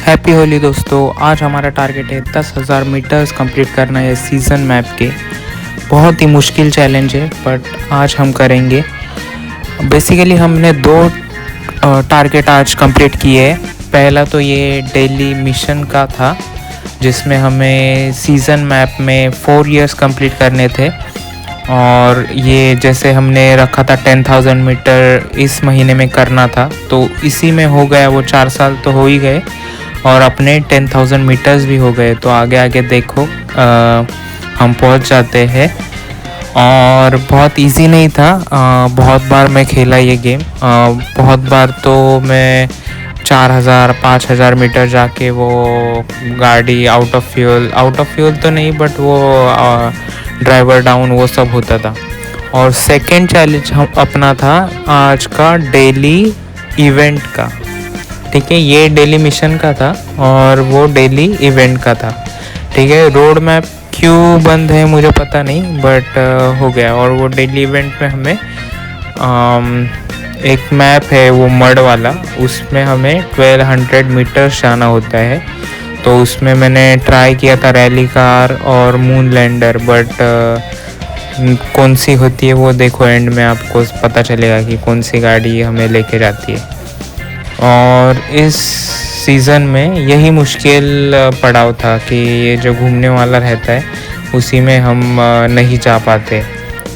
Happy Holi दोस्तों। आज हमारा टारगेट है 10,000 मीटर्स कंप्लीट करना है सीज़न मैप के। बहुत ही मुश्किल चैलेंज है बट आज हम करेंगे। बेसिकली हमने दो टारगेट आज कंप्लीट किए हैं। पहला तो ये डेली मिशन का था जिसमें हमें सीज़न मैप में 4 इयर्स कंप्लीट करने थे, और ये जैसे हमने रखा था 10,000 मीटर इस महीने में करना था, तो इसी में हो गया। वो 4 साल तो हो ही गए और अपने 10,000 मीटर्स भी हो गए। तो आगे आगे देखो हम पहुंच जाते हैं। और बहुत इजी नहीं था। बहुत बार मैं खेला ये गेम। बहुत बार तो मैं 4,000-5,000 मीटर जाके वो गाड़ी आउट ऑफ फ्यूल तो नहीं, बट वो ड्राइवर डाउन वो सब होता था। और सेकेंड चैलेंज हम अपना था आज का डेली इवेंट का। ठीक है, ये डेली मिशन का था और वो डेली इवेंट का था। ठीक है, रोड मैप क्यों बंद है मुझे पता नहीं, बट हो गया। और वो डेली इवेंट में हमें एक मैप है वो मड वाला, उसमें हमें 1200 मीटर्स जाना होता है। तो उसमें मैंने ट्राई किया था रैली कार और मून लैंडर, बट कौन सी होती है वो देखो, एंड में आपको पता चलेगा कि कौन सी गाड़ी हमें लेके जाती है। और इस सीज़न में यही मुश्किल पड़ाव था कि ये जो घूमने वाला रहता है उसी में हम नहीं जा पाते।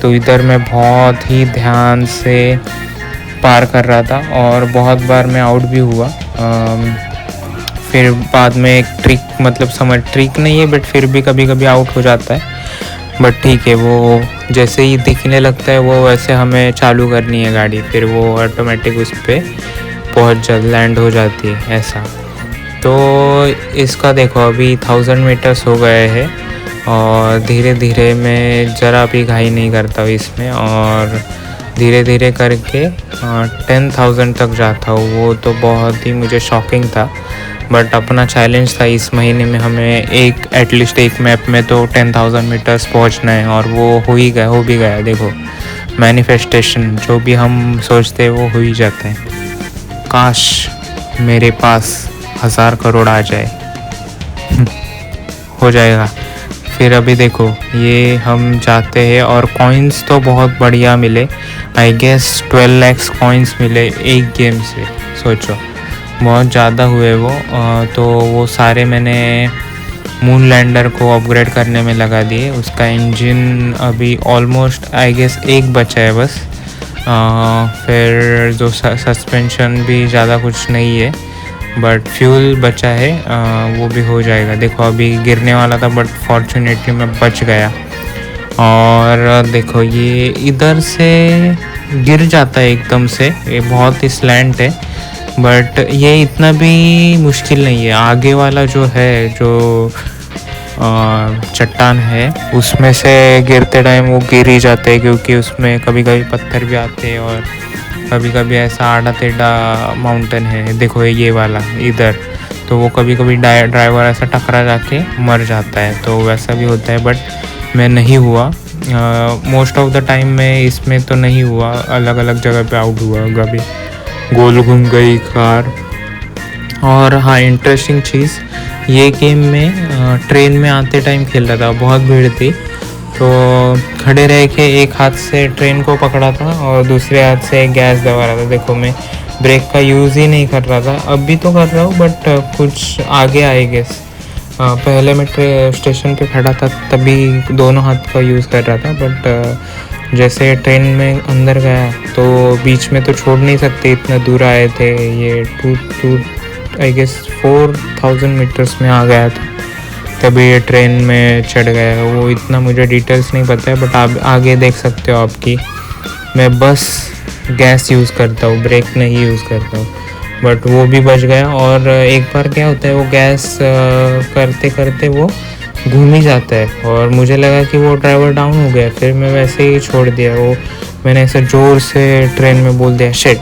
तो इधर मैं बहुत ही ध्यान से पार कर रहा था और बहुत बार मैं आउट भी हुआ। फिर बाद में एक ट्रिक नहीं है, बट फिर भी कभी कभी आउट हो जाता है। बट ठीक है, वो जैसे ही दिखने लगता है वो वैसे हमें चालू करनी है गाड़ी, फिर वो ऑटोमेटिक उस पर लैंड हो जाती है ऐसा। तो इसका देखो अभी 1000 मीटर्स हो गए हैं और धीरे धीरे मैं ज़रा भी घाई नहीं करता हूँ इसमें, और धीरे धीरे करके 10,000 तक जाता हूँ। वो तो बहुत ही मुझे शॉकिंग था, बट अपना चैलेंज था इस महीने में हमें एटलीस्ट एक मैप में तो 10,000 मीटर्स पहुँचना है, और वो हो भी गया। देखो, मैनिफेस्टेशन जो भी हम सोचते हैं वो हो ही जाता है। काश मेरे पास 1000 करोड़ आ जाए। हो जाएगा। फिर अभी देखो ये हम जाते हैं और कॉइन्स तो बहुत बढ़िया मिले। आई गेस 12 लाख कॉइन्स मिले एक गेम से। सोचो, बहुत ज़्यादा हुए वो। तो वो सारे मैंने मून लैंडर को अपग्रेड करने में लगा दिए। उसका इंजन अभी ऑलमोस्ट आई गेस एक बचा है बस। फिर जो सस्पेंशन भी ज़्यादा कुछ नहीं है, बट फ्यूल बचा है, वो भी हो जाएगा। देखो अभी गिरने वाला था बट फॉर्चुनेटली मैं बच गया। और देखो ये इधर से गिर जाता है एकदम से, ये बहुत ही स्लैंट है, बट ये इतना भी मुश्किल नहीं है। आगे वाला जो है, जो चट्टान है, उसमें से गिरते टाइम वो गिर ही जाते हैं, क्योंकि उसमें कभी कभी पत्थर भी आते हैं और कभी कभी ऐसा आड़ा टेढ़ा माउंटेन है। देखो ये वाला इधर, तो वो कभी कभी ड्राइवर ऐसा टकरा जाके मर जाता है, तो वैसा भी होता है। बट मैं नहीं हुआ। मोस्ट ऑफ द टाइम मैं इसमें तो नहीं हुआ, अलग अलग जगह पे आउट हुआ, कभी गोल घूम गई कार। और हाँ, इंटरेस्टिंग चीज़, ये गेम में ट्रेन में आते टाइम खेल रहा था, बहुत भीड़ थी, तो खड़े रह के एक हाथ से ट्रेन को पकड़ा था और दूसरे हाथ से गैस दबा रहा था। देखो मैं ब्रेक का यूज़ ही नहीं कर रहा था, अभी तो कर रहा हूँ बट कुछ आगे आएगा। पहले मैं स्टेशन पे खड़ा था तभी दोनों हाथ का यूज़ कर रहा था, बट जैसे ट्रेन में अंदर गया तो बीच में तो छोड़ नहीं सकते, इतना दूर आए थे। ये टू आई गेस 4000 मीटर्स में आ गया था, तभी ये ट्रेन में चढ़ गया। वो इतना मुझे डिटेल्स नहीं पता है, बट आप आगे देख सकते हो आपकी। मैं बस गैस यूज़ करता हूँ, ब्रेक नहीं यूज़ करता हूँ, बट वो भी बच गया। और एक बार क्या होता है, वो गैस करते करते वो घूम ही जाता है, और मुझे लगा कि वो ड्राइवर डाउन हो गया, फिर मैं वैसे ही छोड़ दिया। वो मैंने ऐसे ज़ोर से ट्रेन में बोल दिया शिट,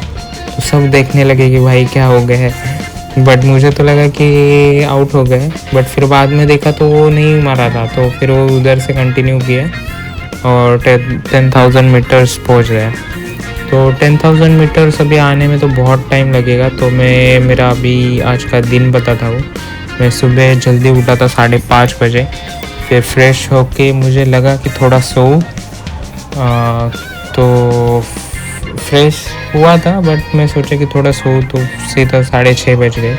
तो सब देखने लगे कि भाई क्या हो गया है, बट मुझे तो लगा कि आउट हो गए। बट फिर बाद में देखा तो वो नहीं मारा था, तो फिर वो उधर से कंटिन्यू किया और 10,000 मीटर्स पहुँच गया। तो 10,000 मीटर्स अभी आने में तो बहुत टाइम लगेगा। तो मेरा अभी आज का दिन बताता हूँ। मैं सुबह जल्दी उठा था 5:30 बजे। फिर फ्रेश होके मुझे लगा कि थोड़ा सोऊं, तो फ्रेश हुआ था, बट मैं सोचा कि थोड़ा सोऊं, तो सीधा 6:30 बज गए।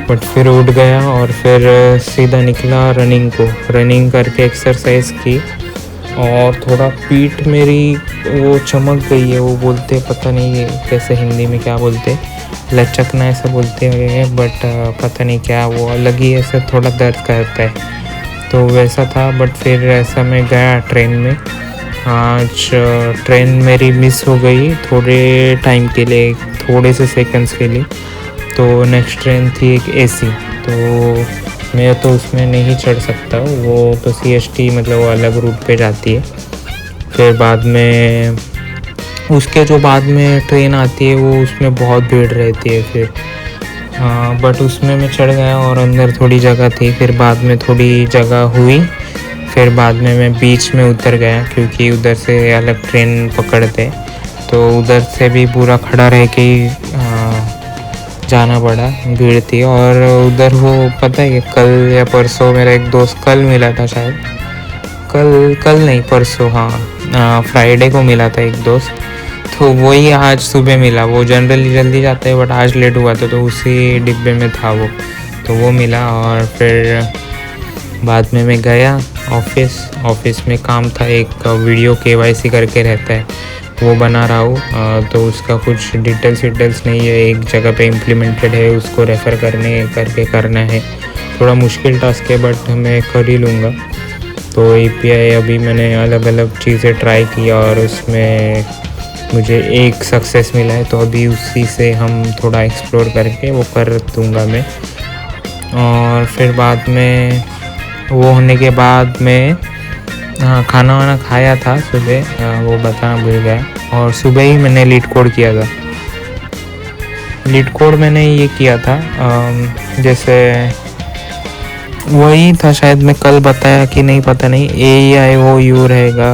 बट फिर उठ गया और फिर सीधा निकला रनिंग करके एक्सरसाइज की। और थोड़ा पीठ मेरी वो चमक गई है, वो बोलते पता नहीं है कैसे हिंदी में क्या बोलते, लचकना ऐसा बोलते हैं, बट पता नहीं क्या, वो अलग ही ऐसा थोड़ा दर्द करता है, तो वैसा था। बट फिर ऐसा मैं गया ट्रेन में। आज ट्रेन मेरी मिस हो गई थोड़े टाइम के लिए, थोड़े से सेकंड्स के लिए। तो नेक्स्ट ट्रेन थी एक एसी, तो मैं तो उसमें नहीं चढ़ सकता, वो तो CST मतलब वो अलग रूट पे जाती है। फिर बाद में उसके जो बाद में ट्रेन आती है, वो उसमें बहुत भीड़ रहती है फिर। बट उसमें मैं चढ़ गया और अंदर थोड़ी जगह थी। फिर बाद में थोड़ी जगह हुई, फिर बाद में मैं बीच में उतर गया, क्योंकि उधर से अलग ट्रेन पकड़ते, तो उधर से भी पूरा खड़ा रह के जाना पड़ा, भीड़ थी। और उधर वो पता है कि कल या परसों मेरा एक दोस्त कल मिला था, शायद कल नहीं परसों, हाँ फ्राइडे को मिला था एक दोस्त, तो वही आज सुबह मिला। वो जनरली जल्दी जाता है, बट आज लेट हुआ था, तो उसी डिब्बे में था वो, तो वो मिला। और फिर बाद में मैं गया ऑफिस में काम था, एक वीडियो KYC करके रहता है, वो बना रहा हूँ। तो उसका कुछ डिटेल्स नहीं है, एक जगह पे इम्प्लीमेंटेड है, उसको रेफ़र करना है। थोड़ा मुश्किल टास्क है, बट मैं कर ही लूँगा। तो API अभी मैंने अलग चीज़ें ट्राई की और उसमें मुझे एक सक्सेस मिला है, तो अभी उसी से हम थोड़ा एक्सप्लोर करके वो कर दूँगा मैं। और फिर बाद में वो होने के बाद में खाना वाना खाया था सुबह, वो बताना भूल गया। और सुबह ही मैंने लीड कोड किया था। लीड कोड मैंने ये किया था, जैसे वही था, शायद मैं कल बताया कि नहीं पता नहीं, AEIOU रहेगा।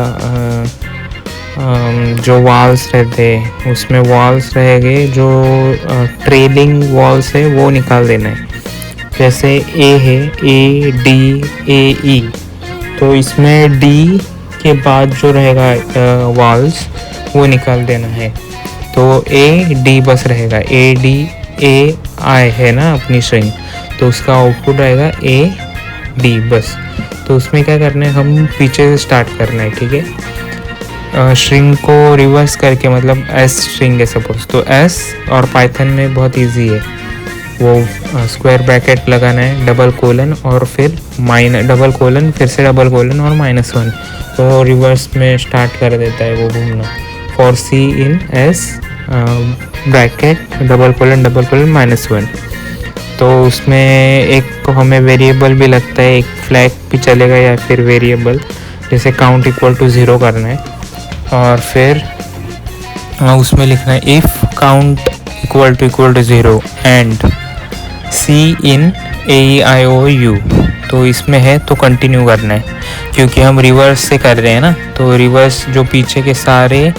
जो वॉल्स रहते उसमें वॉल्स रहेंगे, जो ट्रेलिंग वॉल्स है वो निकाल देना है। जैसे A है, ADAE, तो इसमें D के बाद जो रहेगा वॉल्स वो निकाल देना है। तो AD बस रहेगा, ADAI है ना अपनी स्ट्रिंग, तो उसका आउटपुट रहेगा AD बस। तो उसमें क्या करना है, हम पीछे से स्टार्ट करना है, ठीक है। स्ट्रिंग को रिवर्स करके, मतलब S स्ट्रिंग है सपोज, तो S और पाइथन में बहुत इजी है, वो स्क्वायर ब्रैकेट लगाना है, डबल कोलन और फिर डबल कोलन, फिर से डबल कोलन और -1, तो रिवर्स में स्टार्ट कर देता है वो घूमना। For C in S bracket double colon -1। तो उसमें एक हमें वेरिएबल भी लगता है, एक फ्लैग भी चलेगा या फिर वेरिएबल, जैसे काउंट = 0 करना है। और फिर उसमें लिखना है if count = 0 and C in AEIOU, तो इसमें है तो कंटिन्यू करना है, क्योंकि हम रिवर्स से कर रहे हैं ना, तो रिवर्स जो पीछे के सारे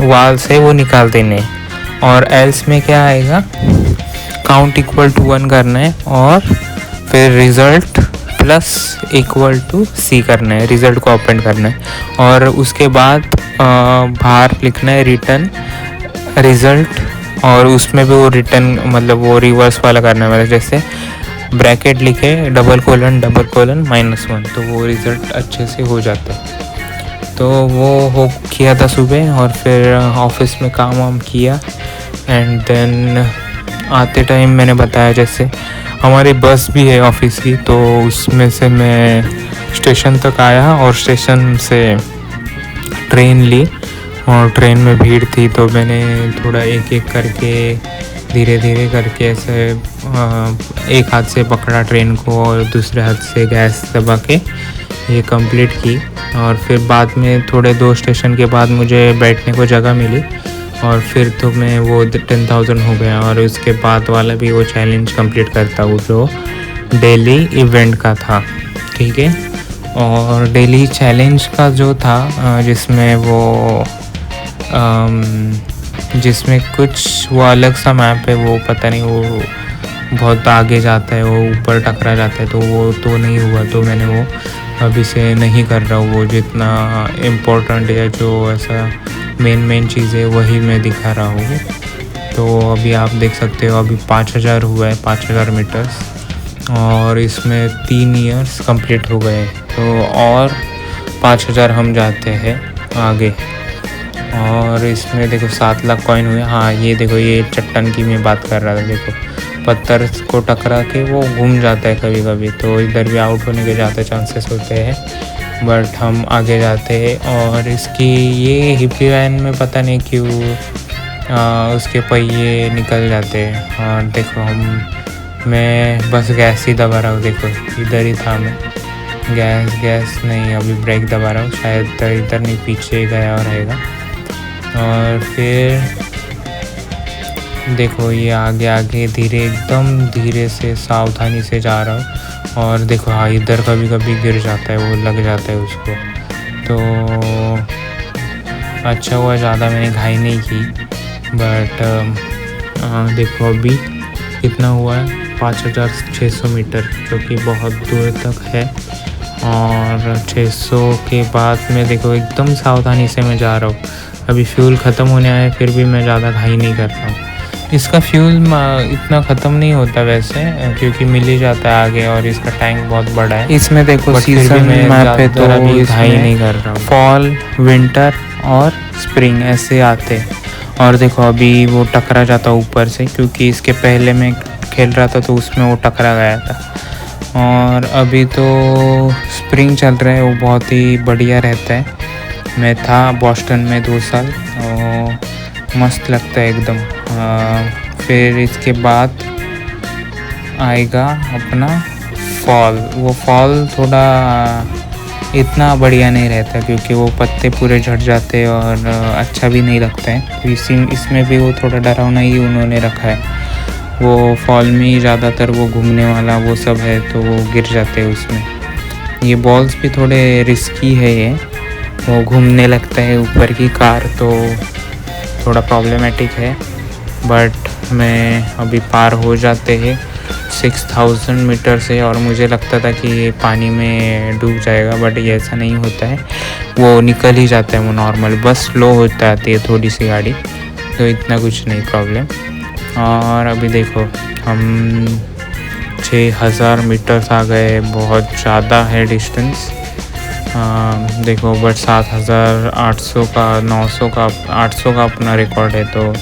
वाल्स है वो निकाल देने हैं। और एल्स में क्या आएगा, काउंट = 1 करना है और फिर रिज़ल्ट += C करना है, रिज़ल्ट को अपेंड करना है। और उसके बाद बाहर लिखना है रिटर्न रिज़ल्ट, और उसमें भी वो रिटर्न मतलब वो रिवर्स वाला करना है, मतलब जैसे ब्रैकेट लिखे डबल कोलन -1, तो वो रिज़ल्ट अच्छे से हो जाता है। तो वो हो किया था सुबह, और फिर ऑफिस में काम वाम किया। एंड देन आते टाइम मैंने बताया, जैसे हमारी बस भी है ऑफिस की, तो उसमें से मैं स्टेशन तक आया और स्टेशन से ट्रेन ली। और ट्रेन में भीड़ थी, तो मैंने थोड़ा एक करके धीरे करके ऐसे एक हाथ से पकड़ा ट्रेन को और दूसरे हाथ से गैस दबा के ये कंप्लीट की। और फिर बाद में थोड़े 2 स्टेशन के बाद मुझे बैठने को जगह मिली, और फिर तो मैं वो 10,000 हो गया। और उसके बाद वाला भी वो चैलेंज कंप्लीट करता हूँ जो डेली इवेंट का था, ठीक है। और डेली चैलेंज का जो था जिसमें वो जिसमें कुछ वो अलग सा मैप है, वो पता नहीं, वो बहुत आगे जाता है, वो ऊपर टकरा जाता है, तो वो तो नहीं हुआ। तो मैंने वो अभी से नहीं कर रहा हूँ। वो जितना इम्पोर्टेंट है, जो ऐसा मेन चीज़ें, वही मैं दिखा रहा हूँ। तो अभी आप देख सकते हो, अभी 5000 हुआ है, 5000 मीटर्स, और इसमें 3 ईयर्स कंप्लीट हो गए। तो और 5000 हम जाते हैं आगे। और इसमें देखो 7 लाख कॉइन हुए। हाँ, ये देखो, ये चट्टान की मैं बात कर रहा था। देखो पत्थर को टकरा के वो घूम जाता है कभी कभी, तो इधर भी आउट होने के ज़्यादा चांसेस होते हैं, बट हम आगे जाते हैं। और इसकी ये हिप्पी वैन में पता नहीं क्यों उसके पहिए निकल जाते हैं। और देखो मैं बस गैस ही दबा रहा हूँ। देखो इधर ही था मैं, गैस नहीं, अभी ब्रेक दबा रहा हूँ। शायद इधर नहीं, पीछे गया और रहेगा। और फिर देखो ये आगे एकदम धीरे से सावधानी से जा रहा हूँ। और देखो हाँ, इधर कभी कभी गिर जाता है, वो लग जाता है उसको। तो अच्छा हुआ ज़्यादा मैंने घाई नहीं की। बट देखो अभी कितना हुआ है, 5600 मीटर, जो कि बहुत दूर तक है। और 600 के बाद में देखो एकदम सावधानी से मैं जा रहा हूँ। अभी फ्यूल ख़त्म होने आया, फिर भी मैं ज़्यादा घाई नहीं कर रहा हूँ। इसका फ्यूल इतना ख़त्म नहीं होता वैसे, क्योंकि मिल ही जाता है आगे, और इसका टैंक बहुत बड़ा है। इसमें देखो सीजन मैप पे तो अभी घाई नहीं कर रहा हूँ। फॉल, विंटर और स्प्रिंग ऐसे आते। और देखो अभी वो टकरा जाता ऊपर से, क्योंकि इसके पहले मैं खेल रहा था तो उसमें वो टकरा गया था। और अभी तो स्प्रिंग चल रहा है, वो बहुत ही बढ़िया रहता है। मैं था बॉस्टन में 2 साल, और मस्त लगता है एकदम। फिर इसके बाद आएगा अपना फॉल। वो फॉल थोड़ा इतना बढ़िया नहीं रहता, क्योंकि वो पत्ते पूरे झड़ जाते हैं और अच्छा भी नहीं लगता है। तो इसमें भी वो थोड़ा डरावना ही उन्होंने रखा है। वो फॉल में ही ज़्यादातर वो घूमने वाला वो सब है, तो वो गिर जाते हैं उसमें। ये बॉल्स भी थोड़े रिस्की है, ये वो घूमने लगता है ऊपर की कार, तो थोड़ा प्रॉब्लमेटिक है। बट मैं अभी पार हो जाते हैं 6000 मीटर से, और मुझे लगता था कि ये पानी में डूब जाएगा, बट ये ऐसा नहीं होता है, वो निकल ही जाता है। वो नॉर्मल बस स्लो हो जाती है थोड़ी सी गाड़ी, तो इतना कुछ नहीं प्रॉब्लम। और अभी देखो हम 6000 मीटर्स आ गए, बहुत ज़्यादा है डिस्टेंस। देखो बट 7800 का, 900 का, 800 का अपना रिकॉर्ड है, तो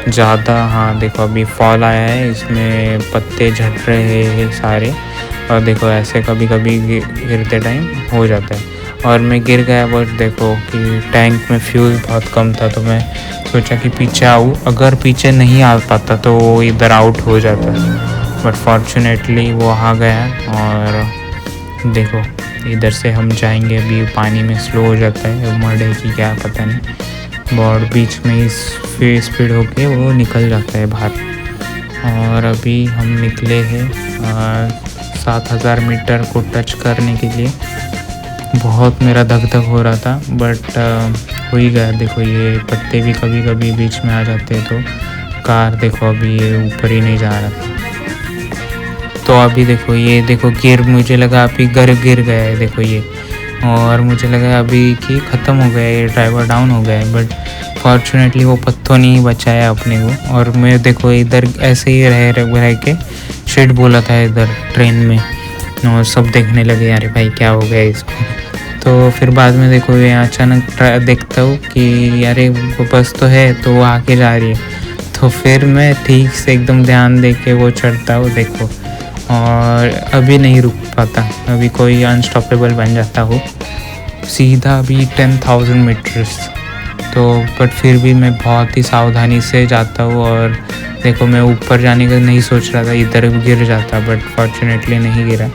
ज़्यादा। हाँ देखो अभी फॉल आया है, इसमें पत्ते झड़ रहे हैं सारे। और देखो ऐसे कभी कभी गिरते टाइम हो जाता है, और मैं गिर गया। बट देखो कि टैंक में फ्यूल बहुत कम था, तो मैं सोचा कि पीछे आऊँ। अगर पीछे नहीं आ पाता तो वो इधर आउट हो जाता, बट फॉर्चुनेटली वो आ गया। और देखो इधर से हम जाएंगे, अभी पानी में स्लो हो जाता है, मड है कि क्या पता नहीं, और बीच में ही स्पीड होके वो निकल जाता है बाहर। और अभी हम निकले हैं 7000 मीटर को टच करने के लिए। बहुत मेरा धक हो रहा था, बट हो ही गया। देखो ये पत्ते भी कभी कभी बीच में आ जाते हैं, तो कार देखो अभी ये ऊपर ही नहीं जा रहा था। तो अभी देखो ये देखो मुझे लगा अभी गिर गया है, देखो ये, और मुझे लगा अभी कि ख़त्म हो गया है, ड्राइवर डाउन हो गया है। बट फॉर्चुनेटली वो पत्थर नहीं बचाया अपने को। और मैं देखो इधर ऐसे ही रह के शेड बोला था इधर ट्रेन में, और सब देखने लगे अरे भाई क्या हो गया इसको। तो फिर बाद में देखो ये अचानक देखता हूँ कि अरे वो बस तो है, तो वो आके जा रही है। तो फिर मैं ठीक से एकदम ध्यान दे के वो चढ़ता हूँ देखो, और अभी नहीं रुक पाता, अभी कोई अनस्टॉपेबल बन जाता हूँ सीधा अभी 10,000 मीटर्स। तो बट फिर भी मैं बहुत ही सावधानी से जाता हूँ। और देखो मैं ऊपर जाने का नहीं सोच रहा था, इधर गिर जाता, बट फॉर्चुनेटली नहीं गिरा।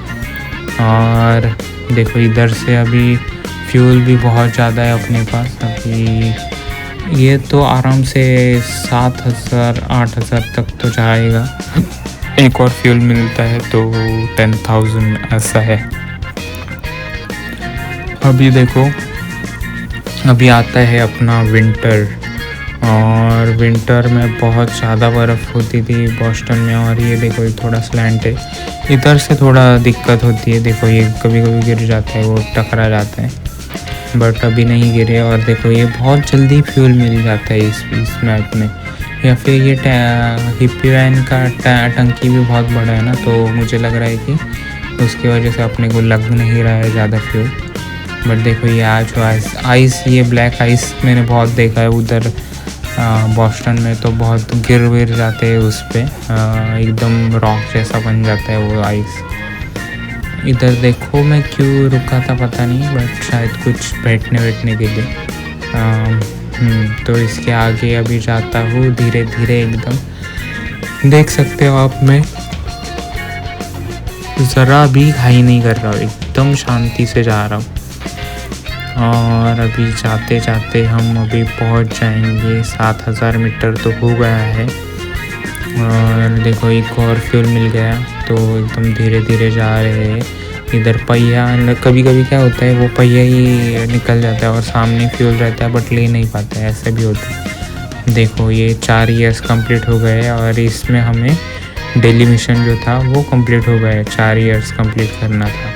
और देखो इधर से अभी फ्यूल भी बहुत ज़्यादा है अपने पास। अभी ये तो आराम से 7000 8000 तक तो जाएगा, एक और फ्यूल मिलता है तो 10,000 ऐसा है। अभी देखो, अभी आता है अपना विंटर, और विंटर में बहुत ज़्यादा बर्फ़ होती थी बॉस्टन में। और ये देखो, ये थोड़ा स्लैंट है, इधर से थोड़ा दिक्कत होती है। देखो ये कभी कभी गिर जाता है, वो टकरा जाता है, बट अभी नहीं गिरे। और देखो ये बहुत जल्दी फ्यूल मिल जाता है इस मैप में। या फिर ये हिप्पी वैन का टंकी भी बहुत बड़ा है ना, तो मुझे लग रहा है कि उसकी वजह से अपने को लग नहीं रहा है ज़्यादा फ्यूल। बट देखो ये आज आइस, ये ब्लैक आइस मैंने बहुत देखा है उधर बॉस्टन में, तो बहुत गिर जाते हैं उस पर, एकदम रॉक जैसा बन जाता है वो आइस। इधर देखो मैं क्यों रुका था पता नहीं, बट शायद कुछ बैठने के लिए। तो इसके आगे अभी जाता हूँ धीरे धीरे एकदम। देख सकते हो आप, मैं ज़रा भी हाई नहीं कर रहा हूँ, एकदम शांति से जा रहा हूँ। और अभी जाते जाते हम अभी पहुँच जाएंगे, 7000 मीटर तो हो गया है। और देखो एक और फ्यूल मिल गया, तो एकदम धीरे धीरे जा रहे हैं। इधर पहिया, कभी कभी क्या होता है, वो पहिया ही निकल जाता है और सामने फ्यूल रहता है बट ले नहीं पाता है, ऐसा भी होता है। देखो ये 4 ईयर्स कंप्लीट हो गए, और इसमें हमें डेली मिशन जो था वो कंप्लीट हो गया, 4 ईयर्स कंप्लीट करना था।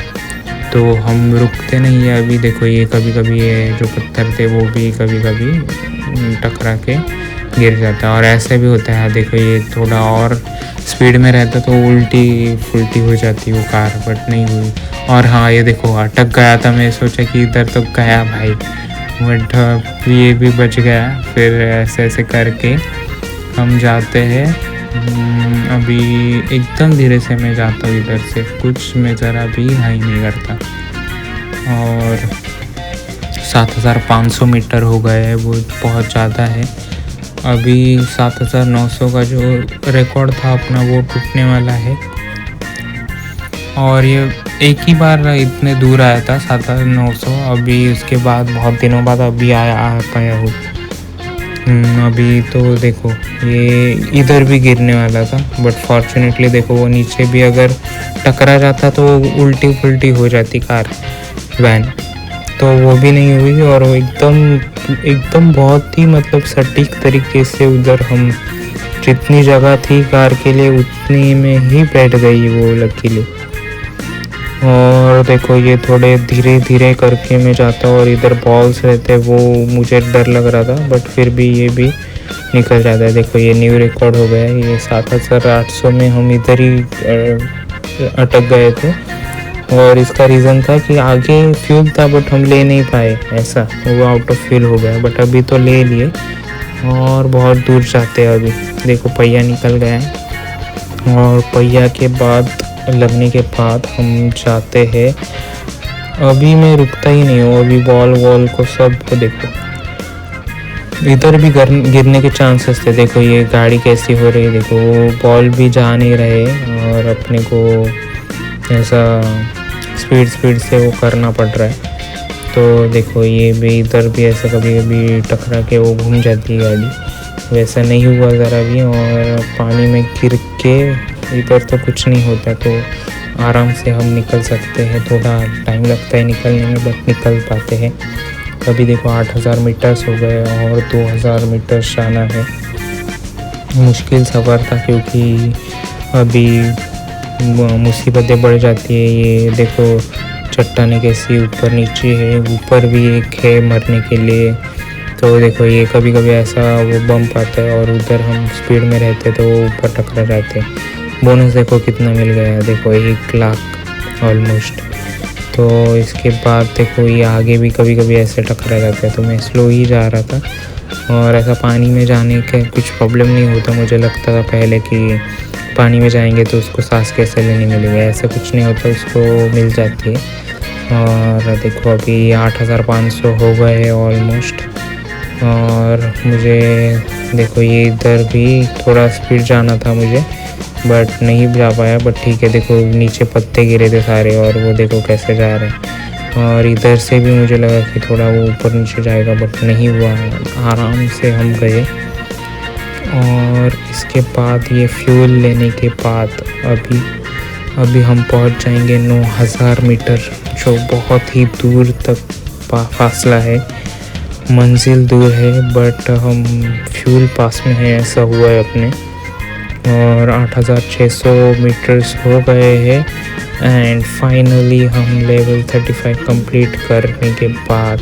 तो हम रुकते नहीं है अभी। देखो ये कभी कभी ये जो पत्थर थे वो भी कभी कभी टकरा के गिर जाता है, और ऐसे भी होता है। देखो ये थोड़ा और स्पीड में रहता तो उल्टी फुल्टी हो जाती वो कार, बट नहीं हुई। और हाँ ये देखो अटक गया था, मैं सोचा कि इधर तो गया भाई, बट ये भी बच गया। फिर ऐसे ऐसे करके हम जाते हैं। अभी एकदम धीरे से मैं जाता हूँ इधर से, कुछ मैं ज़रा भी हाई नहीं करता। और 7500 मीटर हो गए है, वो बहुत ज़्यादा है। अभी 7900 का जो रिकॉर्ड था अपना वो टूटने वाला है। और ये एक ही बार इतने दूर आया था 7900, अभी उसके बाद बहुत दिनों बाद अभी आ पाया हूँ। अभी तो देखो ये इधर भी गिरने वाला था, बट फॉर्चुनेटली देखो वो नीचे भी अगर टकरा जाता तो उल्टी पुल्टी हो जाती कार वैन, तो वो भी नहीं हुई। और वो एकदम बहुत ही मतलब सटीक तरीके से उधर हम जितनी जगह थी कार के लिए उतनी में ही बैठ गई वो लकीली। और देखो ये थोड़े धीरे धीरे करके मैं जाता हूँ, और इधर बॉल्स रहते वो मुझे डर लग रहा था, बट फिर भी ये भी निकल जाता है। देखो ये न्यू रिकॉर्ड हो गया है, ये 7800 में हम इधर ही अटक गए थे। और इसका रीज़न था कि आगे फ्यूल था बट हम ले नहीं पाए, ऐसा वो आउट ऑफ फ्यूल हो गया। बट अभी तो ले लिए, और बहुत दूर जाते हैं अभी। देखो पहिया निकल गया है, और पहिया के बाद लगने के बाद हम जाते हैं। अभी मैं रुकता ही नहीं हूँ, अभी बॉल को सब को देखो, इधर भी गिरने के चांसेस थे। देखो ये गाड़ी कैसी हो रही है, देखो वो बॉल भी जा नहीं रहे, और अपने को ऐसा स्पीड से वो करना पड़ रहा है। तो देखो ये भी इधर भी ऐसा कभी कभी टकरा के वो घूम जाती है गाड़ी, वैसा नहीं हुआ ज़रा भी। और पानी में गिर के इधर तो कुछ नहीं होता, तो आराम से हम निकल सकते हैं। थोड़ा टाइम लगता है निकलने में, बट निकल पाते हैं। अभी देखो 8000 मीटर्स हो गए, और 2000 मीटर्स जाना है। मुश्किल सफ़र था, क्योंकि अभी मुसीबतें बढ़ जाती है। ये देखो चट्टाने कैसी ऊपर नीचे है, ऊपर भी एक है मरने के लिए। तो देखो ये कभी कभी ऐसा वो बम्प आता है, और उधर हम स्पीड में रहते तो वो ऊपर टकरा जाते हैं। बोनस देखो कितना मिल गया है, देखो 1 लाख ऑलमोस्ट। तो इसके बाद देखो ये आगे भी कभी कभी ऐसे टकरा जाता है, तो मैं स्लो ही जा रहा था। और ऐसा पानी में जाने का कुछ प्रॉब्लम नहीं होता, मुझे लगता था पहले कि पानी में जाएंगे तो उसको सांस कैसे लेने मिलेगा, ऐसा कुछ नहीं होता, उसको मिल जाती है। और देखो अभी 8500 हो गए ऑलमोस्ट। और मुझे देखो ये इधर भी थोड़ा स्पीड जाना था मुझे, बट नहीं जा पाया। बट ठीक है, देखो नीचे पत्ते गिरे थे सारे, और वो देखो कैसे जा रहे हैं। और इधर से भी मुझे लगा कि थोड़ा वो ऊपर नीचे जाएगा, बट नहीं हुआ, आराम से हम गए। और इसके बाद ये फ्यूल लेने के बाद अभी अभी हम पहुंच जाएंगे 9000 मीटर, जो बहुत ही दूर तक फासला है। मंजिल दूर है बट हम फ्यूल पास में है, ऐसा हुआ है अपने। और 8600 मीटर्स हो गए हैं एंड फाइनली हम लेवल 35 कंप्लीट करने के बाद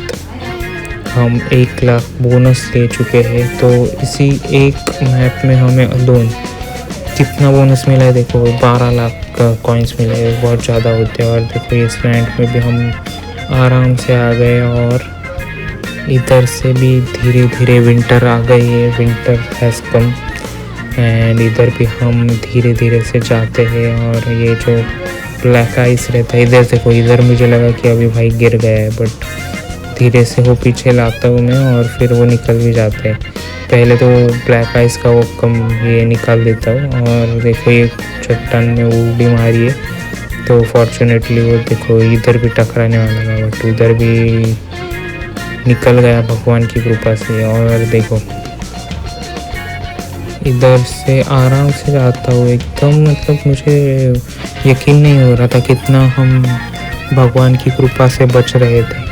हम 1 लाख बोनस ले चुके हैं। तो इसी एक मैप में हमें अलोन कितना बोनस मिला है देखो, 12 लाख का कॉइन्स मिले हैं, बहुत ज़्यादा होते हैं। और देखो इस लैंड में भी हम आराम से आ गए और इधर से भी धीरे धीरे विंटर आ गई है, विंटर हैज़ कम। एंड इधर भी हम धीरे धीरे से जाते हैं। और ये जो ब्लैक आइस रहता है इधर देखो, इधर मुझे लगा कि अभी भाई गिर गया है, बट धीरे से वो पीछे लाता हूँ मैं और फिर वो निकल भी जाते हैं। पहले तो ब्लैक आइस का वो कम ये निकाल देता हूँ। और देखो ये चट्टान में उड़ी मारी है, तो फॉर्चुनेटली वो देखो इधर भी टकराने वाला था, बट उधर भी निकल गया भगवान की कृपा से। और देखो इधर से आराम से जाता हूँ एकदम, मतलब मुझे यकीन नहीं हो रहा था कितना हम भगवान की कृपा से बच रहे थे।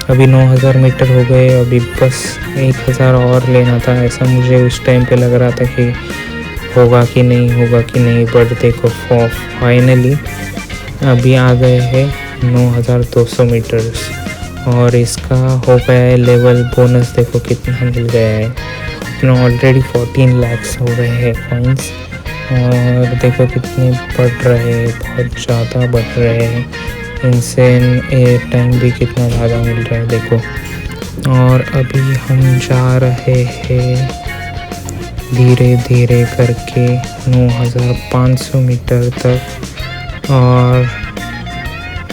अभी 9000 मीटर हो गए, अभी बस 1000 और लेना था, ऐसा मुझे उस टाइम पे लग रहा था कि होगा कि नहीं होगा कि नहीं। बट देखो फाइनली अभी आ गए हैं 9200 मीटर्स और इसका हो गया है लेवल बोनस। देखो कितना मिल गया है, अपना ऑलरेडी 14 lakhs हो गए हैं कॉइन्स। और देखो कितने बढ़ रहे हैं, बहुत ज़्यादा बढ़ रहे हैं। इनसे एयर टाइम भी कितना ज़्यादा मिल रहा है देखो। और अभी हम जा रहे हैं धीरे धीरे करके 9500 मीटर तक। और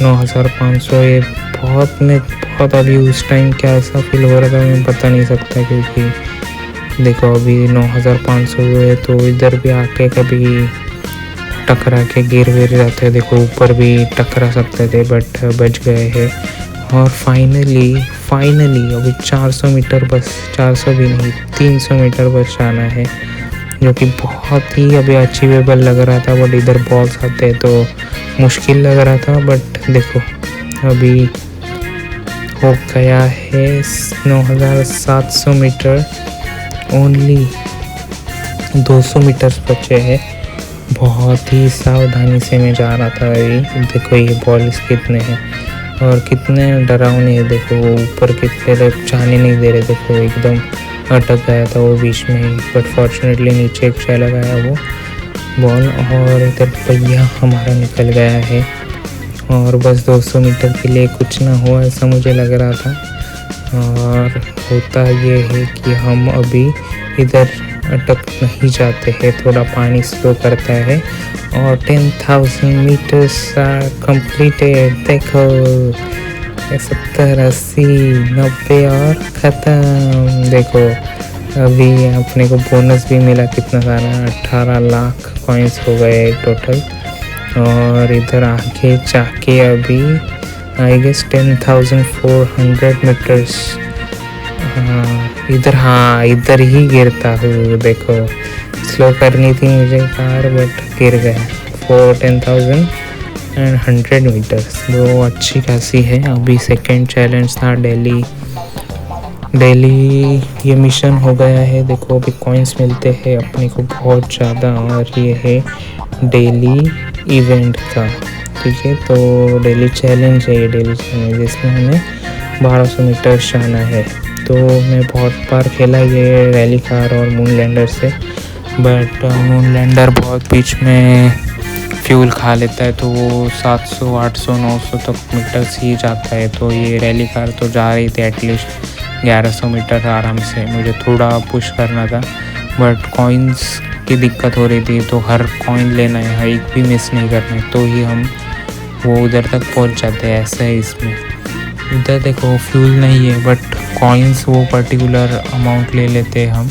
9500 ये बहुत अभी उस टाइम क्या ऐसा फील हो रहा था मैं बता नहीं सकता, क्योंकि देखो अभी 9500 हुए तो इधर भी आके कभी टकरा के गिर जाते हैं। देखो ऊपर भी टकरा सकते थे बट बच गए हैं। और फाइनली अभी 400 मीटर बस, 400 भी नहीं 300 मीटर बस जाना है, जो कि बहुत ही अभी अचीवेबल लग रहा था। बट इधर बॉल्स आते हैं तो मुश्किल लग रहा था, बट देखो अभी हो गया है 9700 मीटर, ओनली 200 मीटर्स बचे हैं। बहुत ही सावधानी से मैं जा रहा था। अभी देखो ये बॉल्स कितने हैं और कितने डरावने हैं, देखो ऊपर कितने लोग जाने नहीं दे रहे। देखो एकदम अटक गया था वो बीच में ही, बट फॉर्चुनेटली नीचे एक चला गया वो बॉल। और इधर पहिया हमारा निकल गया है और बस 200 मीटर के लिए कुछ ना हो ऐसा मुझे लग रहा था। और होता ये है कि हम अभी इधर अटक नहीं जाते हैं, थोड़ा पानी स्लो करता है। और 10,000 मीटर्स कंप्लीटेड। देखो 70 80 90 और ख़त्म। देखो अभी अपने को बोनस भी मिला कितना सारा, 18 लाख कॉइन्स हो गए टोटल। और इधर आगे जाके अभी आई गेस 10,400 मीटर्स इधर ही गिरता हूँ। देखो स्लो करनी थी मुझे कार, बट गिर गया। 10,100 मीटर्स वो अच्छी खासी है। अभी सेकंड चैलेंज था डेली ये मिशन हो गया है। देखो अभी कॉइन्स मिलते हैं अपने को बहुत ज़्यादा, और ये है डेली इवेंट का, ठीक है। तो डेली चैलेंज है ये, डेली चैलेंज जिसमें हमें 1200 मीटर जाना है। तो मैं बहुत बार खेला ये रैली कार और मून लैंडर से, बट मून लैंडर बहुत बीच में फ्यूल खा लेता है, तो वो 700 800 900 तक मीटर्स ही जाता है। तो ये रैली कार तो जा रही थी एटलीस्ट 1100 मीटर आराम से, मुझे थोड़ा पुश करना था, बट कॉइन्स की दिक्कत हो रही थी। तो हर कॉइन लेना है, एक भी मिस नहीं करना है, तो ही हम वो उधर तक पहुंच जाते हैं। ऐसा है इसमें। इधर देखो फ्यूल नहीं है, बट कॉइन्स वो पर्टिकुलर अमाउंट ले लेते हैं हम,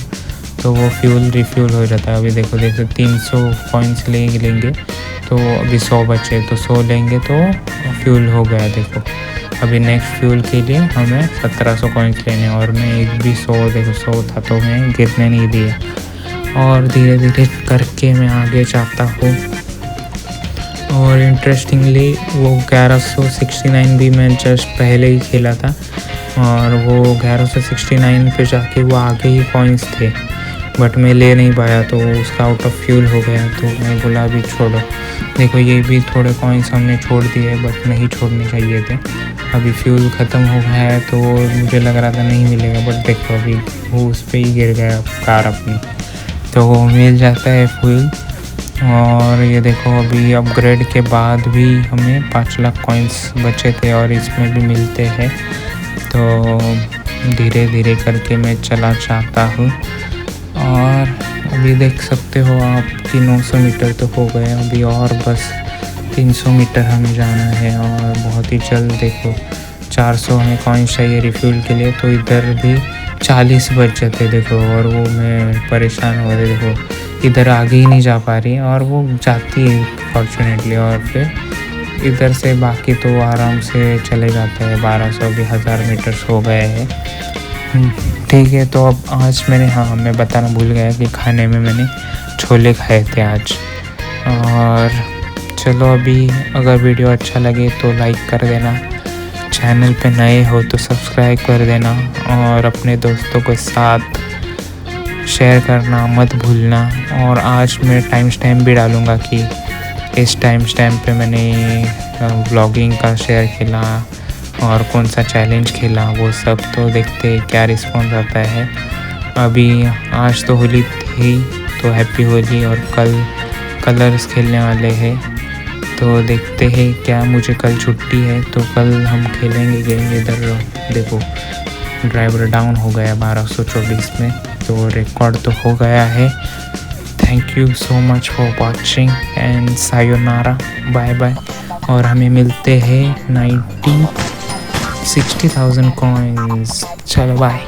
तो वो फ्यूल रिफ्यूल हो जाता है। अभी देखो 300 कॉइन्स लेंगे तो अभी 100 बचे, तो 100 लेंगे तो फ्यूल हो गया। देखो अभी नेक्स्ट फ्यूल के लिए हमें 1700 कॉइन्स लेने, और मैं एक भी 100 था तो मैं गिरने नहीं दिया। और धीरे धीरे करके मैं आगे जाता हूँ। और इंटरेस्टिंगली वो 1169 भी मैं जस्ट पहले ही खेला था और वो 1169 पे जाके वो आगे ही कॉइन्स थे, बट मैं ले नहीं पाया तो उसका आउट ऑफ फ्यूल हो गया, तो मैं बोला अभी छोड़ो। देखो ये भी थोड़े कॉइन्स हमने छोड़ दिए, बट नहीं छोड़ने चाहिए थे। अभी फ्यूल ख़त्म हो गया है तो मुझे लग रहा था नहीं मिलेगा, बट देखो अभी वो उस पर ही गिर गया कार अपनी, तो वो मिल जाता है फ्यूल। और ये देखो अभी अपग्रेड के बाद भी हमें 5 लाख कॉइन्स बचे थे और इसमें भी मिलते हैं, तो धीरे धीरे करके मैं चला चाहता हूँ। और अभी देख सकते हो आप कि 900 मीटर तो हो गए, अभी और बस 300 मीटर हमें जाना है और बहुत ही जल्द। देखो 400 हमें कॉइन्स चाहिए रिफ्यूल के लिए, तो इधर भी 40 बच जाते देखो, और वो मैं परेशान हो रही, देखो इधर आगे ही नहीं जा पा रही और वो जाती है फॉर्चुनेटली, और फिर इधर से बाकी तो आराम से चले जाते हैं। 1200 भी 1000 मीटर्स हो गए हैं। ठीक है, तो अब आज मैं बताना भूल गया कि खाने में मैंने छोले खाए थे आज। और चलो अभी अगर वीडियो अच्छा लगे तो लाइक कर देना, चैनल पे नए हो तो सब्सक्राइब कर देना और अपने दोस्तों के साथ शेयर करना मत भूलना। और आज मैं टाइम स्टैम्प भी डालूँगा कि इस टाइम स्टैम्प पे मैंने व्लॉगिंग का शेयर खेला और कौन सा चैलेंज खेला, वो सब तो देखते क्या रिस्पॉन्स आता है। अभी आज तो होली थी, तो हैप्पी होली, और कल कलर्स खेलने वाले हैं, तो देखते हैं क्या। मुझे कल छुट्टी है तो कल हम खेलेंगे गेम। इधर देखो ड्राइवर डाउन हो गया 1224 में, तो रिकॉर्ड तो हो गया है। Thank you so much for watching and sayonara, bye bye. और हमें मिलते हैं 60,000 कॉइन्स। चलो बाय।